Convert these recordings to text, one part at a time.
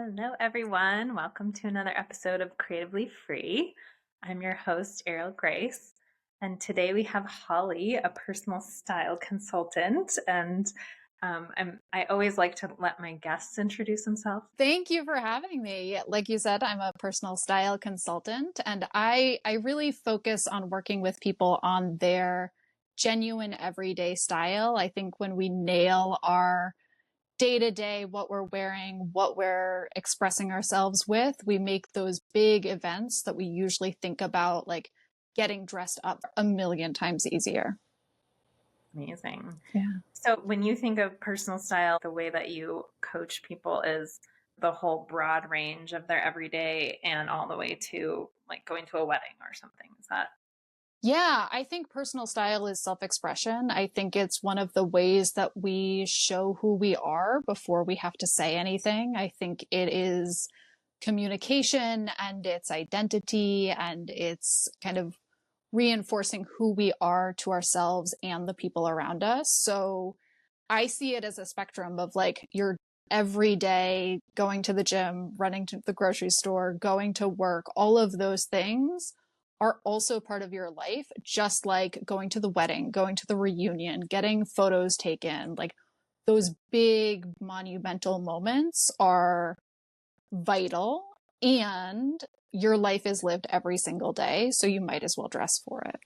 Hello, everyone. Welcome to another episode of Creatively Free. I'm your host, Ariel Grace. And today we have Holly, a personal style consultant. And I always like to let my guests introduce themselves. Thank you for having me. Like you said, I'm a personal style consultant, and I really focus on working with people on their genuine everyday style. I think when we nail our day to day, what we're wearing, what we're expressing ourselves with, we make those big events that we usually think about, like getting dressed up, a million times easier. Amazing. Yeah. So, when you think of personal style, the way that you coach people is the whole broad range of their everyday and all the way to like going to a wedding or something. Is that? Yeah, I think personal style is self-expression. I think it's one of the ways that we show who we are before we have to say anything. I think it is communication and it's identity and it's kind of reinforcing who we are to ourselves and the people around us. So I see it as a spectrum of like your everyday going to the gym, running to the grocery store, going to work, all of those things are also part of your life, just like going to the wedding, going to the reunion, getting photos taken. Like those big monumental moments are vital, and your life is lived every single day. So you might as well dress for it.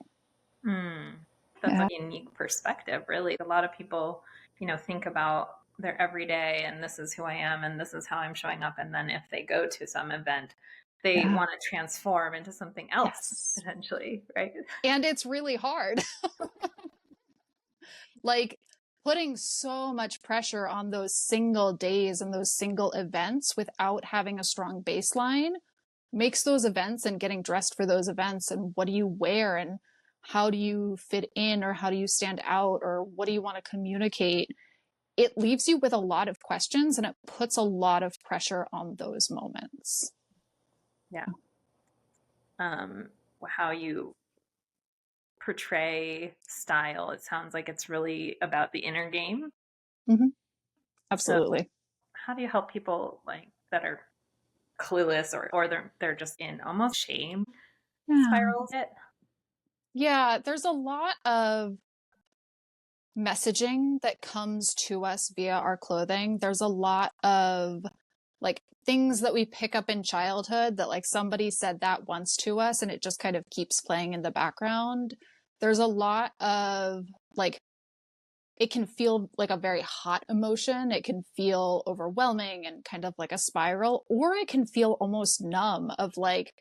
Hmm. That's Yeah. a unique perspective, really. A lot of people, think about their everyday and this is who I am and this is how I'm showing up. And then if they go to some event, they Yeah. want to transform into something else Yes. potentially, right? And it's really hard. Like putting so much pressure on those single days and those single events without having a strong baseline makes those events and getting dressed for those events and what do you wear and how do you fit in or how do you stand out or what do you want to communicate, it leaves you with a lot of questions and it puts a lot of pressure on those moments. Yeah. Um, how you portray style, it sounds like it's really about the inner game. Mm-hmm. So Absolutely. how do you help people like that are clueless or they're just in almost shame Yeah. spirals it? Yeah, there's a lot of messaging that comes to us via our clothing. There's a lot of like things that we pick up in childhood that like somebody said that once to us and it just kind of keeps playing in the background. There's a lot of like it can feel like a very hot emotion. It can feel overwhelming and kind of like a spiral, or it can feel almost numb of like,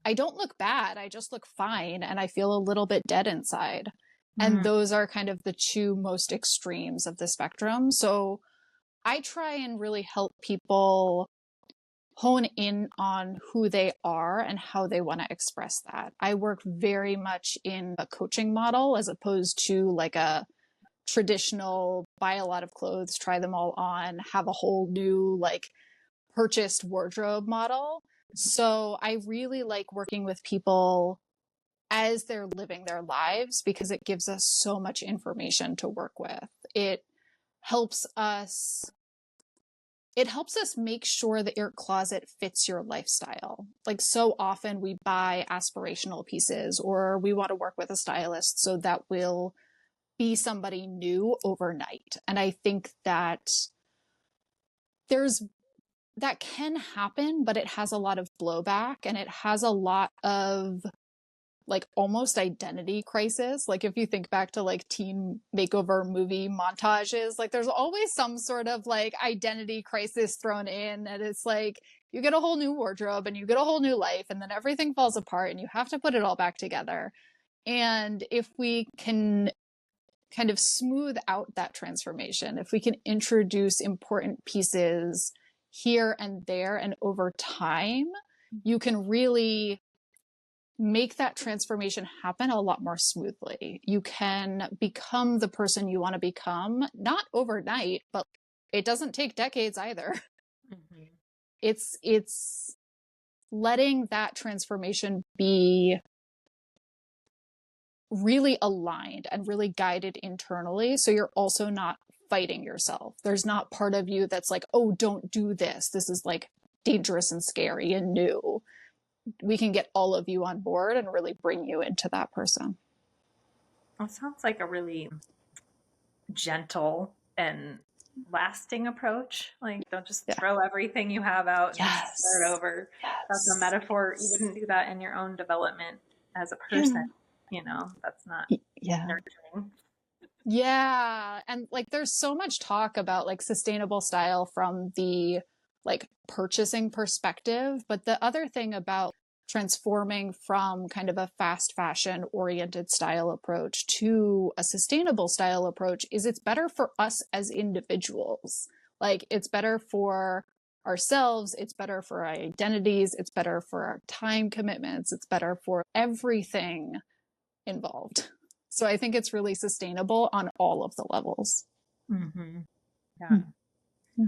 I don't look bad. I just look fine. And I feel a little bit dead inside. And Mm, those are kind of the two most extremes of the spectrum. So I try and really help people hone in on who they are and how they want to express that. I work very much in a coaching model as opposed to like a traditional buy a lot of clothes, try them all on, have a whole new like purchased wardrobe model. So I really like working with people as they're living their lives because it gives us so much information to work with. Helps us it helps us make sure that your closet fits your lifestyle. Like so often we buy aspirational pieces or we want to work with a stylist so that will be somebody new overnight. And I think that there's that can happen, but it has a lot of blowback and it has a lot of like almost identity crisis. Like if you think back to like teen makeover movie montages, like there's always some sort of like identity crisis thrown in. And it's like you get a whole new wardrobe and you get a whole new life and then everything falls apart and you have to put it all back together. And if we can kind of smooth out that transformation, if we can introduce important pieces here and there and over time, you can really make that transformation happen a lot more smoothly. You can become the person you want to become, not overnight, but it doesn't take decades either. mhm. It's letting that transformation be really aligned and really guided internally. So you're also not fighting yourself. There's not part of you that's like, oh, don't do this. This is like dangerous and scary and new, we can get all of you on board and really bring you into that person. It sounds like a really gentle and lasting approach. Like, don't just Yeah. throw everything you have out and just start Yes. over. That's a Yes. metaphor. You wouldn't do that in your own development as a person. Yeah. That's not Yeah. nurturing. Yeah. And like there's so much talk about like sustainable style from the like purchasing perspective, but the other thing about transforming from kind of a fast fashion oriented style approach to a sustainable style approach is it's better for us as individuals. Like it's better for ourselves, it's better for our identities, it's better for our time commitments, it's better for everything involved. So I think it's really sustainable on all of the levels. Mm-hmm. Yeah. Mm. Yeah.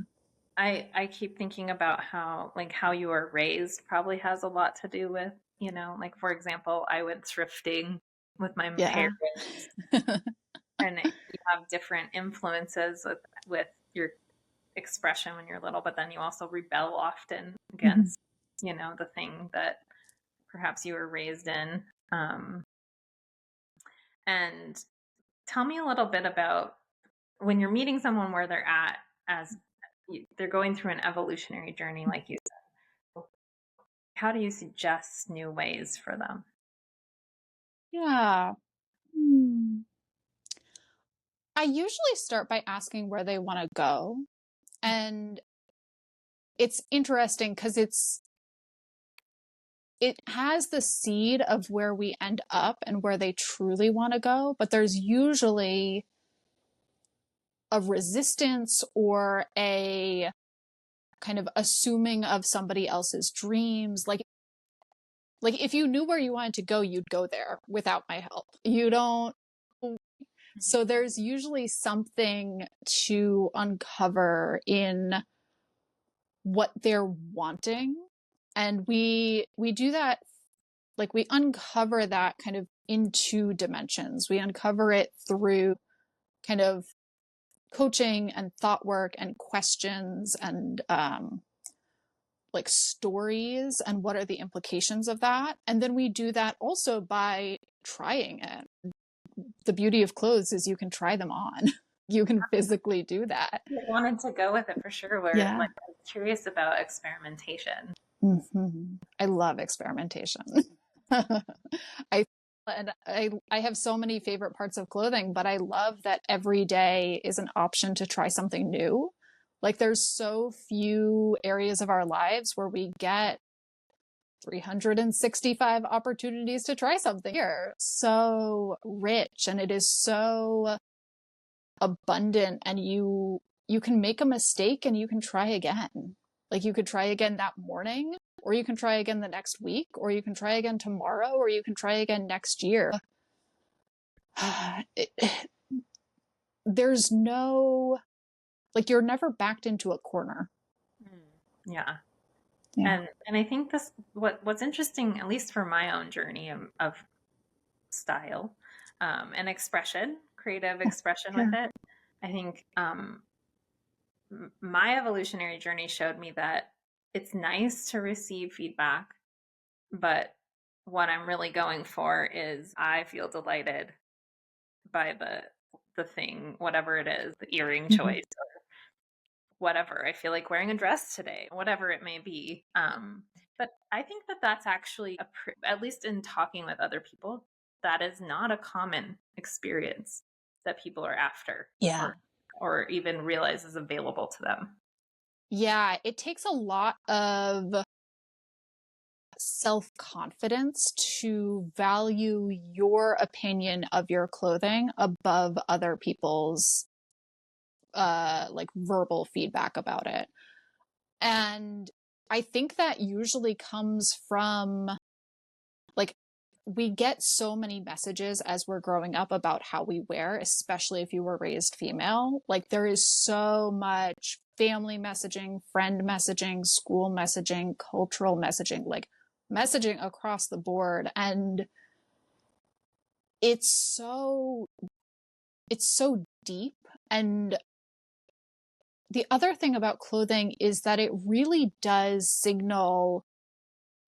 I keep thinking about how you were raised probably has a lot to do with, like for example, I went thrifting with my Yeah. parents, and you have different influences with your expression when you're little, but then you also rebel often Mhm. against, the thing that perhaps you were raised in. And tell me a little bit about when you're meeting someone where they're at as they're going through an evolutionary journey, like you said. How do you suggest new ways for them? Yeah. Hmm. I usually start by asking where they want to go. And it's interesting because it has the seed of where we end up and where they truly want to go, but there's usually a resistance or a kind of assuming of somebody else's dreams. Like if you knew where you wanted to go, you'd go there without my help. You don't. So there's usually something to uncover in what they're wanting. And we do that, like we uncover that kind of in two dimensions. We uncover it through kind of coaching and thought work and questions and like stories and what are the implications of that. And then we do that also by trying it. The beauty of clothes is you can try them on. You can physically do that. I wanted to go with it for sure. We're Yeah. like curious about experimentation. Mm-hmm. I love experimentation. I and I have so many favorite parts of clothing, but I love that every day is an option to try something new. Like there's so few areas of our lives where we get 365 opportunities to try something here. So rich and it is so abundant, and you can make a mistake and you can try again. Like you could try again that morning, or you can try again the next week, or you can try again tomorrow, or you can try again next year. There's no, like you're never backed into a corner. Yeah. Yeah. And I think what's interesting, at least for my own journey of style, and expression, creative expression with Yeah. it, I think my evolutionary journey showed me that it's nice to receive feedback, but what I'm really going for is I feel delighted by the thing, whatever it is, the earring Mm-hmm. choice, whatever. I feel like wearing a dress today, whatever it may be. But I think that that's actually, at least in talking with other people, that is not a common experience that people are after, Yeah. or even realize is available to them. Yeah. It takes a lot of self-confidence to value your opinion of your clothing above other people's like verbal feedback about it. And I think that usually comes from like we get so many messages as we're growing up about how we wear, especially if you were raised female. Like there is so much family messaging, friend messaging, school messaging, cultural messaging, like messaging across the board. And it's so deep, and the other thing about clothing is that it really does signal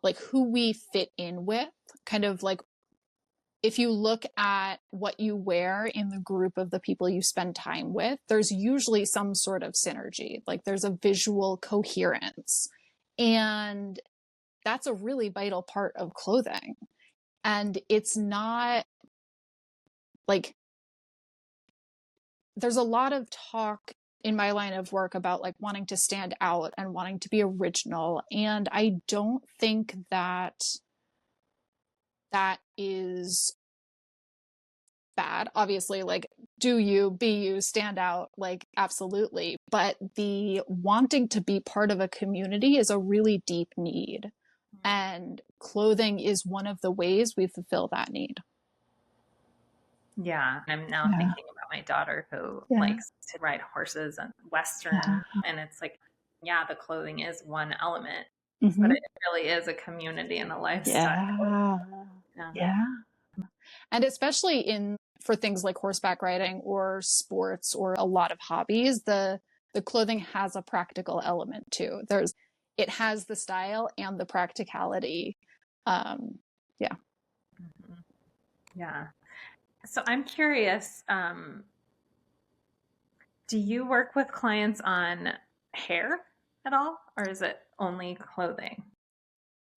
like who we fit in with, kind of like if you look at what you wear in the group of the people you spend time with, there's usually some sort of synergy, like there's a visual coherence. And that's a really vital part of clothing. And it's not like, there's a lot of talk in my line of work about like wanting to stand out and wanting to be original. And I don't think that that is bad. Obviously, like, do you, be you, stand out, like, absolutely. But the wanting to be part of a community is a really deep need. And clothing is one of the ways we fulfill that need. Yeah. I'm now thinking about my daughter who likes to ride horses and Western. And it's like, yeah, the clothing is one element, but it really is a community and a lifestyle. Yeah. And especially for things like horseback riding or sports or a lot of hobbies, the clothing has a practical element too. It has the style and the practicality. Yeah. Mm-hmm. Yeah. So I'm curious, do you work with clients on hair at all, or is it only clothing?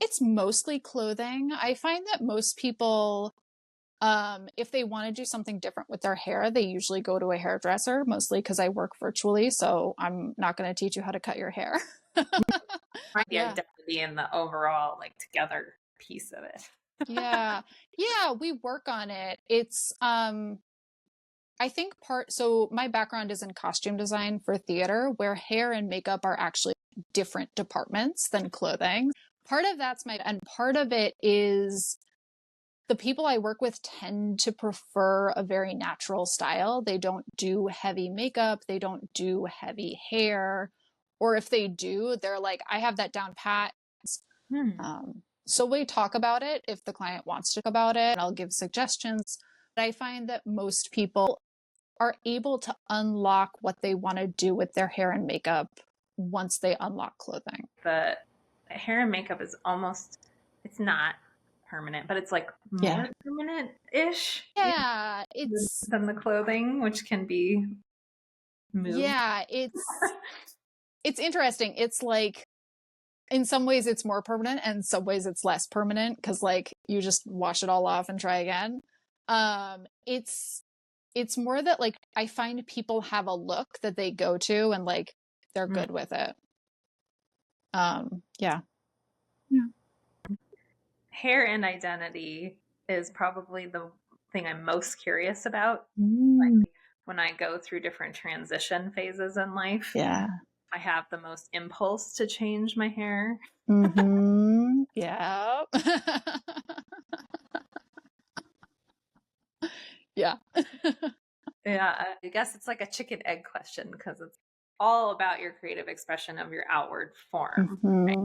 It's mostly clothing. I find that most people, if they want to do something different with their hair, they usually go to a hairdresser, mostly because I work virtually. So I'm not going to teach you how to cut your hair. Right. The identity and the overall like together piece of it. Yeah. We work on it. It's, I think so my background is in costume design for theater, where hair and makeup are actually different departments than clothing. Part of and part of it is the people I work with tend to prefer a very natural style. They don't do heavy makeup. They don't do heavy hair. Or if they do, they're like, I have that down pat. So we talk about it if the client wants to talk about it. I'll give suggestions. But I find that most people are able to unlock what they want to do with their hair and makeup once they unlock clothing. The hair and makeup is it's not permanent, but it's like more permanent-ish. Yeah, than the clothing, which can be moved. Yeah, it's interesting. It's like, in some ways it's more permanent and in some ways it's less permanent because like you just wash it all off and try again. It's more that like I find people have a look that they go to and like they're good with it. Yeah. Hair and identity is probably the thing I'm most curious about. Like when I go through different transition phases in life, I have the most impulse to change my hair. Yeah. Yeah. Yeah, I guess it's like a chicken egg question because it's all about your creative expression of your outward form, right?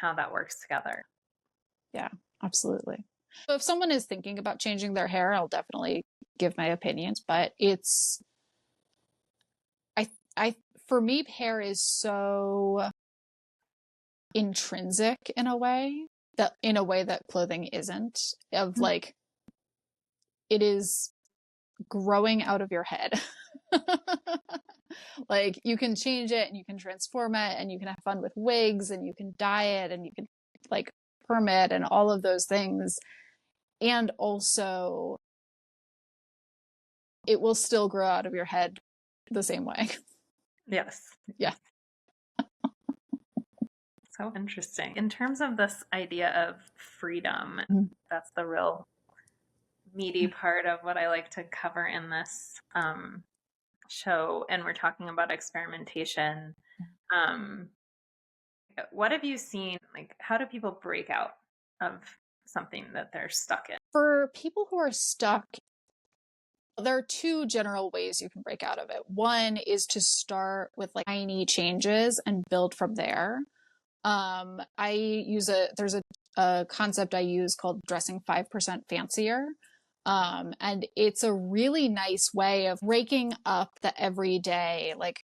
How that works together. Yeah, absolutely. So if someone is thinking about changing their hair, I'll definitely give my opinions, but for me, hair is so intrinsic in a way that clothing isn't, of like, it is growing out of your head. Like you can change it and you can transform it and you can have fun with wigs and you can dye it and you can like perm it and all of those things. And also it will still grow out of your head the same way. Yes. Yeah. So interesting. In terms of this idea of freedom, that's the real meaty part of what I like to cover in this show. And we're talking about experimentation. What have you seen? Like, how do people break out of something that they're stuck in? For people who are stuck, there are two general ways you can break out of it. One is to start with like tiny changes and build from there. There's a concept I use called dressing 5% fancier, And it's a really nice way of breaking up the everyday, like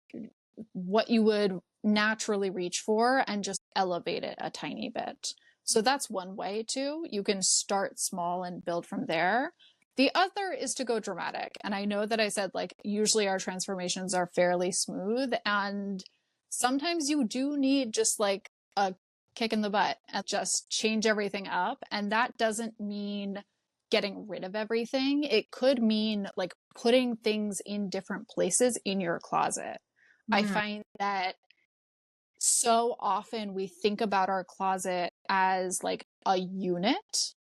what you would naturally reach for, and just elevate it a tiny bit. So that's one way too. You can start small and build from there. The other is to go dramatic. And I know that I said like usually our transformations are fairly smooth, and sometimes you do need just like a kick in the butt and just change everything up. And that doesn't mean getting rid of everything. It could mean like putting things in different places in your closet. I find that so often we think about our closet as like a unit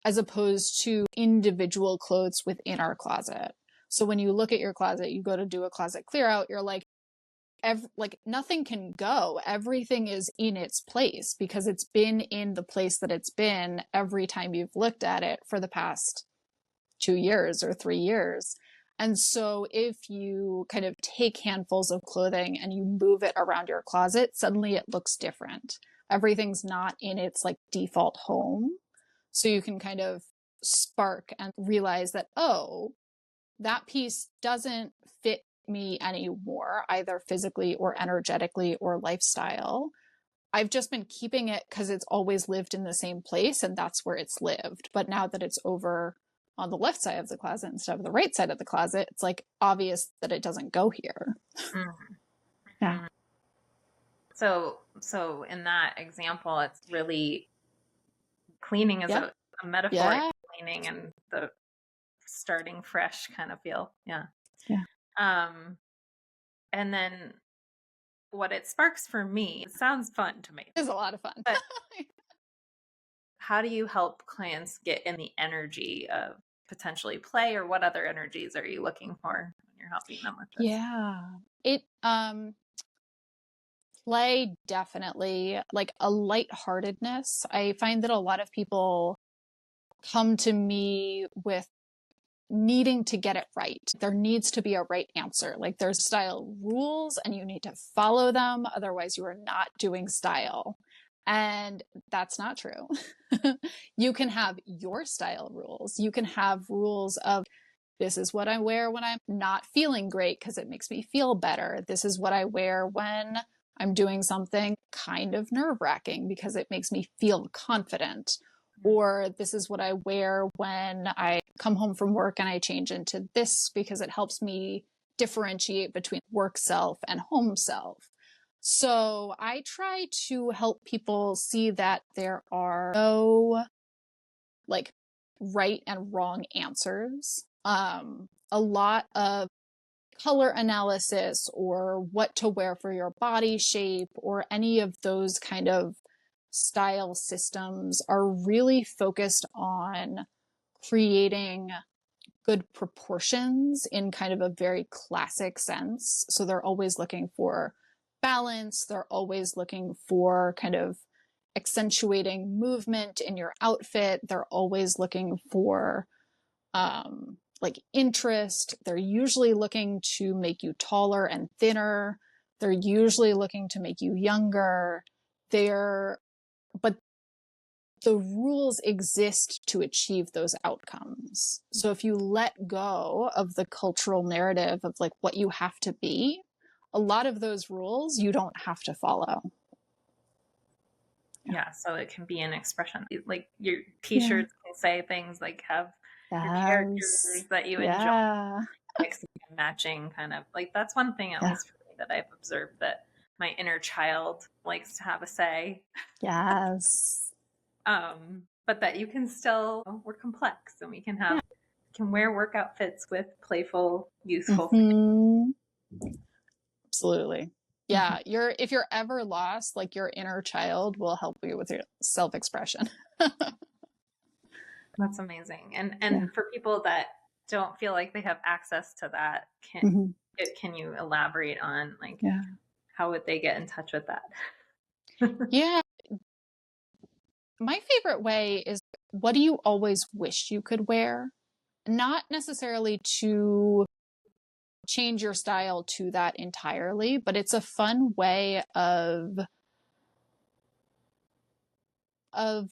as opposed to individual clothes within our closet. So when you look at your closet, you go to do a closet clear out, you're like, like nothing can go. Everything is in its place because it's been in the place that it's been every time you've looked at it for the past 2 years or 3 years. And so if you kind of take handfuls of clothing and you move it around your closet, suddenly it looks different. Everything's not in its like default home. So you can kind of spark and realize that, oh, that piece doesn't fit me anymore, either physically or energetically or lifestyle. I've just been keeping it because it's always lived in the same place and that's where it's lived. But now that it's over on the left side of the closet instead of the right side of the closet, it's like obvious that it doesn't go here. Mm-hmm. Yeah. So in that example, it's really cleaning is Yeah. a metaphor, Yeah. cleaning and the starting fresh kind of feel. Yeah. Yeah. And then what it sparks for me, it sounds fun to me. It's a lot of fun. But how do you help clients get in the energy of potentially play, or what other energies are you looking for when you're helping them with this? Yeah. It play, definitely, like a lightheartedness. I find that a lot of people come to me with needing to get it right. There needs to be a right answer. Like there's style rules and you need to follow them. Otherwise you are not doing style. And that's not true. You can have your style rules. You can have rules of this is what I wear when I'm not feeling great because it makes me feel better. This is what I wear when I'm doing something kind of nerve-wracking because it makes me feel confident. Or this is what I wear when I come home from work and I change into this because it helps me differentiate between work self and home self. So I try to help people see that there are no like right and wrong answers. A lot of color analysis or what to wear for your body shape or any of those kind of style systems are really focused on creating good proportions in kind of a very classic sense. So they're always looking for balance. They're always looking for kind of accentuating movement in your outfit. They're always looking for like interest. They're usually looking to make you taller and thinner. They're usually looking to make you younger. But the rules exist to achieve those outcomes. So if you let go of the cultural narrative of like what you have to be, a lot of those rules you don't have to follow. Yeah, so it can be an expression. Like your t-shirts can say things like have your characters that you enjoy, mixing and matching kind of. Like that's one thing, at least for me, that I've observed, that my inner child likes to have a say. Yes. But that you can still, we're complex and we can have, can wear work outfits with playful, youthful things. Absolutely. Yeah, if you're ever lost, like your inner child will help you with your self-expression. That's amazing. And for people that don't feel like they have access to that, can you elaborate on like how would they get in touch with that? Yeah. My favorite way is, what do you always wish you could wear? Not necessarily to change your style to that entirely, but it's a fun way of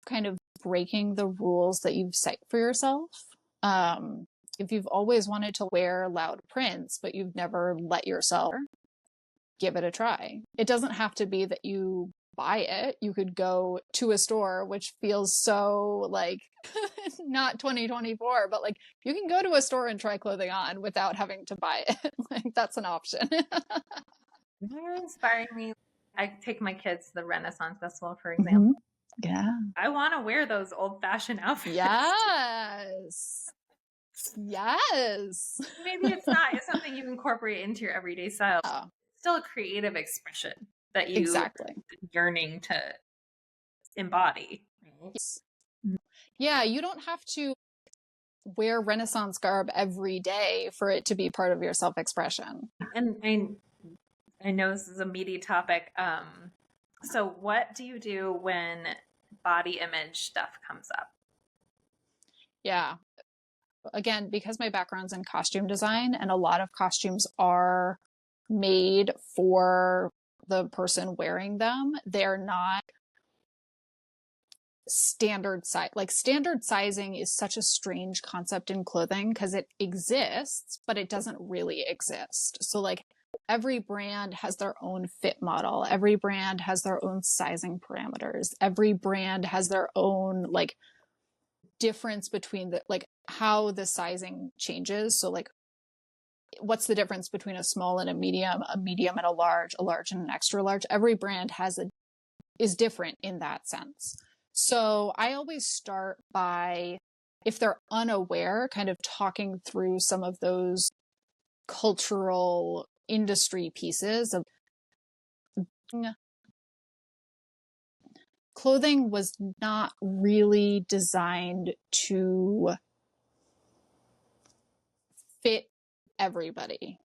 kind of breaking the rules that you've set for yourself. If you've always wanted to wear loud prints, but you've never let yourself, give it a try. It doesn't have to be that you buy it. You could go to a store, which feels so like not 2024, but like you can go to a store and try clothing on without having to buy it. Like that's an option. You're inspiring me. I take my kids to the Renaissance Festival, for example. Yeah. I want to wear those old-fashioned outfits. Yes. Yes. Maybe it's not something you incorporate into your everyday style. Yeah. It's still a creative expression that you Exactly. yearning to embody. Yes. Yeah, you don't have to wear Renaissance garb every day for it to be part of your self-expression. And I know this is a meaty topic. So what do you do when body image stuff comes up? Yeah. Again, because my background's in costume design and a lot of costumes are made for the person wearing them, they're not standard size. Like standard sizing is such a strange concept in clothing because it exists, but it doesn't really exist. So like every brand has their own fit model. Every brand has their own sizing parameters. Every brand has their own like difference between the like how the sizing changes. So like what's the difference between a small and a medium and a large and an extra large? Every brand is different in that sense. So I always start by, if they're unaware, kind of talking through some of those cultural industry pieces of clothing was not really designed to fit everybody,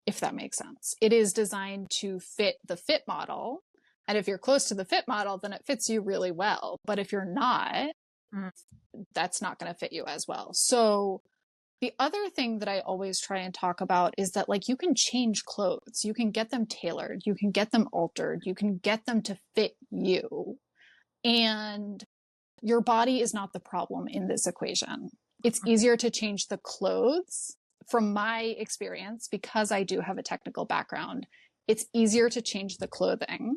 if that makes sense. It is designed to fit the fit model. And if you're close to the fit model, then it fits you really well. But if you're not, that's not going to fit you as well. So the other thing that I always try and talk about is that like you can change clothes, you can get them tailored, you can get them altered, you can get them to fit you. And your body is not the problem in this equation. It's easier to change the clothes. From my experience, because I do have a technical background, it's easier to change the clothing.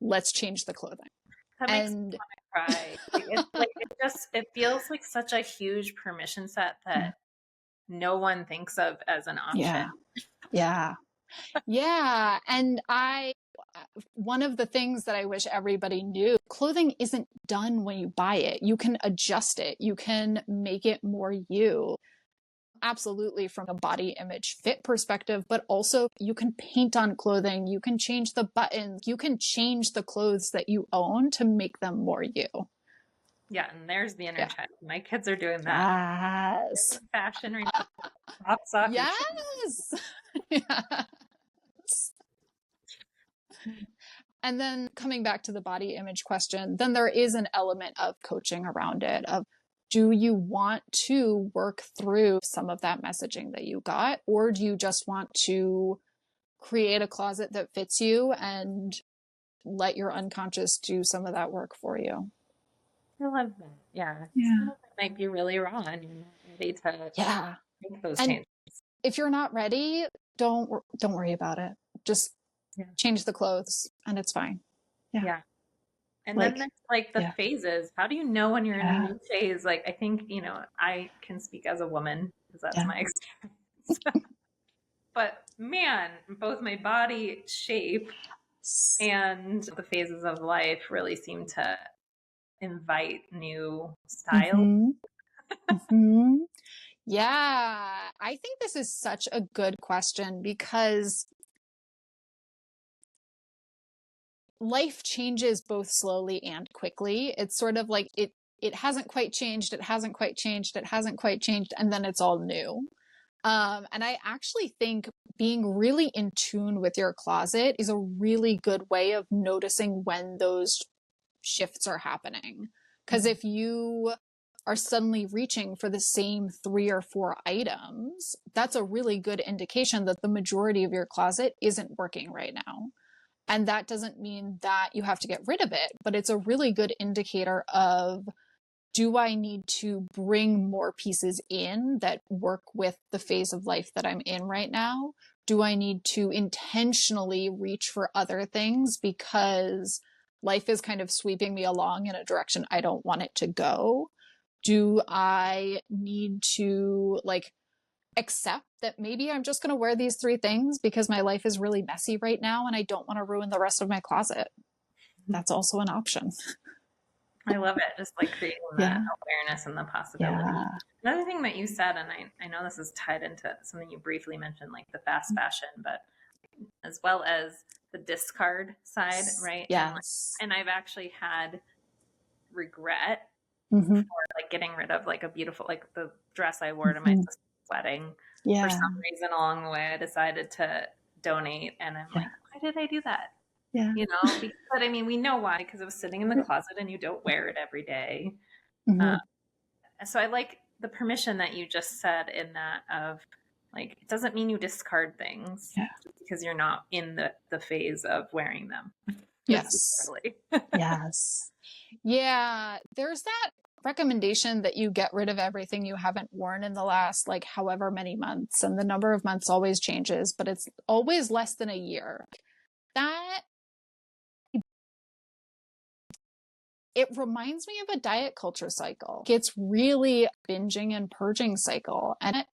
Let's change the clothing. That makes me want to cry. It feels like such a huge permission set that no one thinks of as an option. Yeah. And one of the things that I wish everybody knew, clothing isn't done when you buy it. You can adjust it. You can make it more you. Absolutely from a body image fit perspective, but also you can paint on clothing. You can change the buttons. You can change the clothes that you own to make them more you. Yeah, and there's the inner child. My kids are doing that. Yes. Fashion right now. Pops off. Yes. Yes. And then coming back to the body image question, then there is an element of coaching around it of, do you want to work through some of that messaging that you got, or do you just want to create a closet that fits you and let your unconscious do some of that work for you? I love that. Yeah. It might be really raw and you're not ready to make those changes. If you're not ready, don't worry about it. Just change the clothes and it's fine. Yeah. And then there's like the phases. How do you know when you're in a new phase? Like, I think, I can speak as a woman because that's my experience. But man, both my body shape and the phases of life really seem to invite new style. Yeah, I think this is such a good question because life changes both slowly and quickly. It's sort of like it hasn't quite changed, it hasn't quite changed, it hasn't quite changed, and then it's all new. And I actually think being really in tune with your closet is a really good way of noticing when those shifts are happening. Because if you are suddenly reaching for the same 3 or 4 items, that's a really good indication that the majority of your closet isn't working right now. And that doesn't mean that you have to get rid of it, but it's a really good indicator of do I need to bring more pieces in that work with the phase of life that I'm in right now? Do I need to intentionally reach for other things because life is kind of sweeping me along in a direction I don't want it to go? Do I need to like accept that maybe I'm just going to wear these 3 things because my life is really messy right now and I don't want to ruin the rest of my closet? That's also an option. I love it. Just like creating that Yeah. awareness and the possibility. Yeah. Another thing that you said, and I know this is tied into something you briefly mentioned, like the fast fashion, but as well as the discard side, right? Yes. And I've actually had regret Mm-hmm. for like getting rid of like a beautiful, like the dress I wore to my Mm-hmm. sister's wedding. For Yeah. some reason along the way, I decided to donate, and I'm Yeah. like, why did I do that? Yeah. You know, but I mean, we know why, because it was sitting in the closet and you don't wear it every day. Mm-hmm. So I like the permission that you just said in that of like, it doesn't mean you discard things Yeah. because you're not in the phase of wearing them Yes. necessarily. Yes. Yeah. There's that recommendation that you get rid of everything you haven't worn in the last like however many months, and the number of months always changes, but it's always less than a year. That it reminds me of a diet culture cycle. It's really binging and purging cycle, and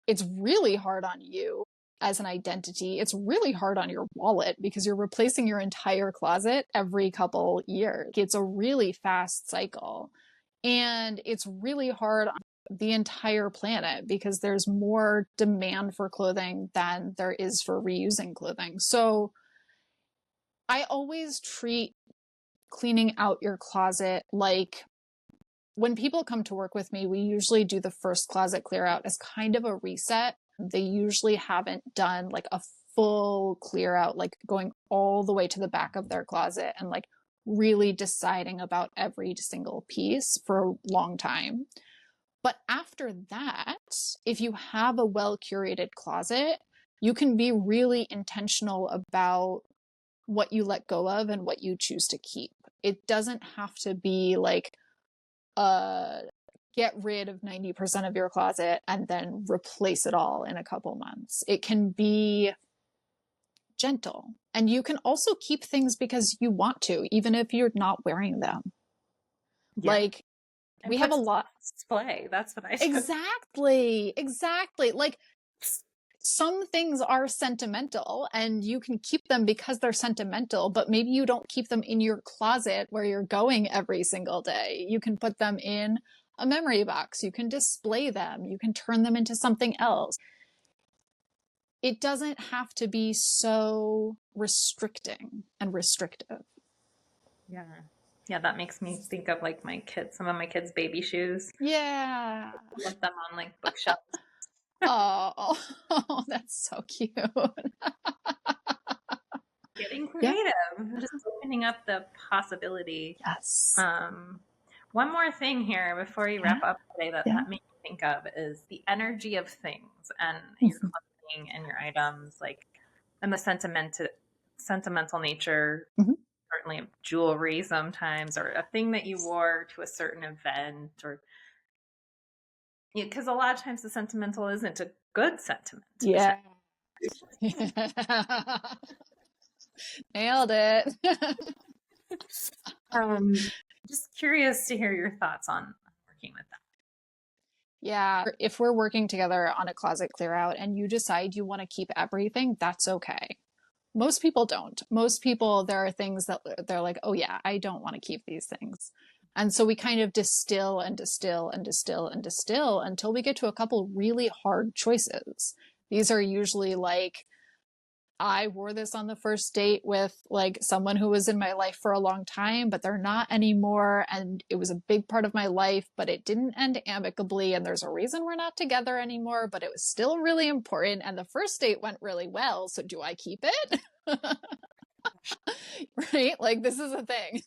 it's really hard on you as an identity. It's really hard on your wallet because you're replacing your entire closet every couple years. It's a really fast cycle. And it's really hard on the entire planet because there's more demand for clothing than there is for reusing clothing. So I always treat cleaning out your closet like when people come to work with me, we usually do the first closet clear out as kind of a reset. They usually haven't done like a full clear out, like going all the way to the back of their closet and like really deciding about every single piece for a long time. But after that, if you have a well curated closet, you can be really intentional about what you let go of and what you choose to keep. It doesn't have to be like, get rid of 90% of your closet and then replace it all in a couple months. It can be gentle. And you can also keep things because you want to, even if you're not wearing them. Yeah. Like, And we have a puts lot. display. That's what I do. Exactly. Exactly. Like, some things are sentimental and you can keep them because they're sentimental, but maybe you don't keep them in your closet where you're going every single day. You can put them in a memory box. You can display them. You can turn them into something else. It doesn't have to be so restricting and restrictive. Yeah. Yeah, that makes me think of like my kids, some of my kids' baby shoes. Yeah. Put them on like bookshelves. Oh, that's so cute. Getting Yeah. creative, just opening up the possibility. Yes. One more thing here before you Yeah. wrap up today that Yeah. made me think of is the energy of things and your Mhm. clothing and your items, like, and the sentimental nature, Mhm. certainly of jewelry sometimes, or a thing that you wore to a certain event, or because a lot of times the sentimental isn't a good sentiment. Yeah. Nailed it. Just curious to hear your thoughts on working with that. Yeah. If we're working together on a closet clear out and you decide you want to keep everything, that's okay. Most people don't. Most people, there are things that they're like, oh yeah, I don't want to keep these things. And so we kind of distill and distill and distill and distill until we get to a couple really hard choices. These are usually like, I wore this on the first date with like someone who was in my life for a long time, but they're not anymore. And it was a big part of my life, but it didn't end amicably. And there's a reason we're not together anymore, but it was still really important. And the first date went really well. So do I keep it? Right? Like, this is a thing.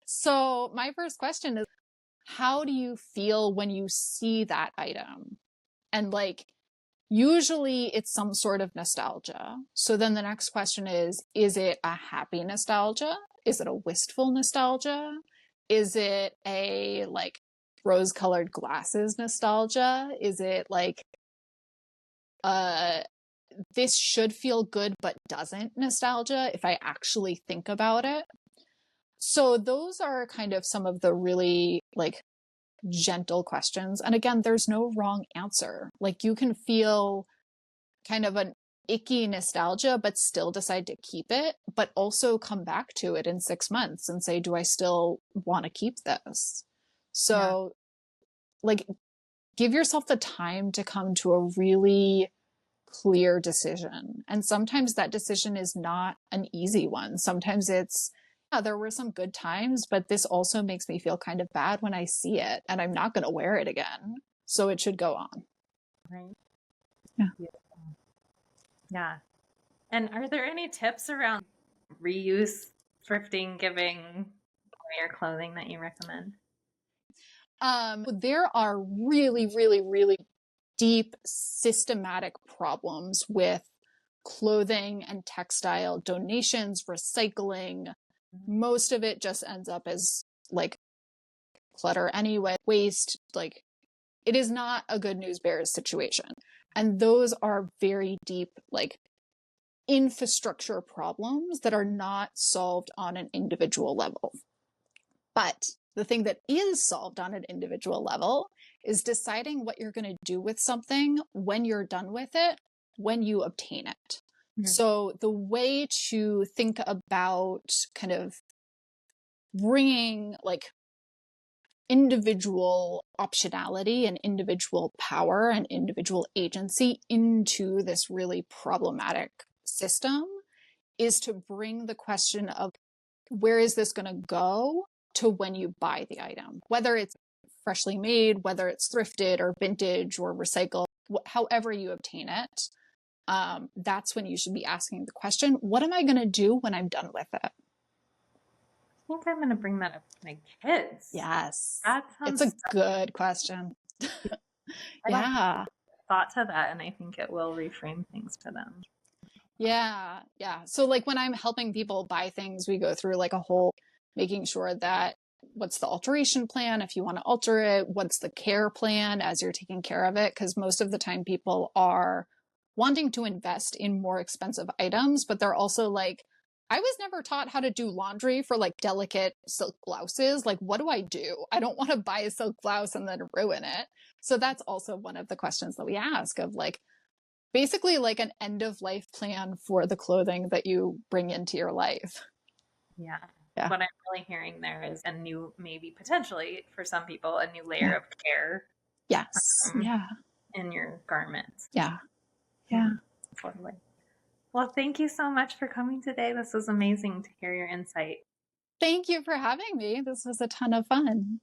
So my first question is, how do you feel when you see that item? And like, usually it's some sort of nostalgia. So then the next question is it a happy nostalgia? Is it a wistful nostalgia? Is it a like rose-colored glasses nostalgia? Is it like this should feel good but doesn't nostalgia if I actually think about it? So those are kind of some of the really like gentle questions. And again, there's no wrong answer. Like you can feel kind of an icky nostalgia, but still decide to keep it, but also come back to it in 6 months and say, do I still want to keep this? So like give yourself the time to come to a really clear decision. And sometimes that decision is not an easy one. Sometimes it's, yeah, there were some good times, but this also makes me feel kind of bad when I see it and I'm not going to wear it again. So it should go on. Right. Yeah. Beautiful. Yeah. And are there any tips around reuse, thrifting, giving your clothing that you recommend? There are really, really, really deep systematic problems with clothing and textile donations, recycling. Most of it just ends up as like clutter anyway, waste. Like it is not a good news bears situation. And those are very deep, like infrastructure problems that are not solved on an individual level. But the thing that is solved on an individual level is deciding what you're going to do with something when you're done with it, when you obtain it. Mm-hmm. So the way to think about kind of bringing like individual optionality and individual power and individual agency into this really problematic system is to bring the question of where is this going to go to when you buy the item, whether it's freshly made, whether it's thrifted or vintage or recycled, however you obtain it. That's when you should be asking the question, what am I going to do when I'm done with it? I think I'm going to bring that up with my kids. Yes. That sounds it's a good question. Yeah. Thought to that, and I think it will reframe things for them. Yeah. So like when I'm helping people buy things, we go through like a whole making sure that what's the alteration plan if you want to alter it, what's the care plan as you're taking care of it, because most of the time people are wanting to invest in more expensive items, but they're also like, I was never taught how to do laundry for like delicate silk blouses. Like, what do? I don't want to buy a silk blouse and then ruin it. So that's also one of the questions that we ask of like, basically like an end of life plan for the clothing that you bring into your life. Yeah. What I'm really hearing there is a new, maybe potentially for some people, a new layer of care. Yes. In your garments. Yeah. Totally. Well, thank you so much for coming today. This was amazing to hear your insight. Thank you for having me. This was a ton of fun.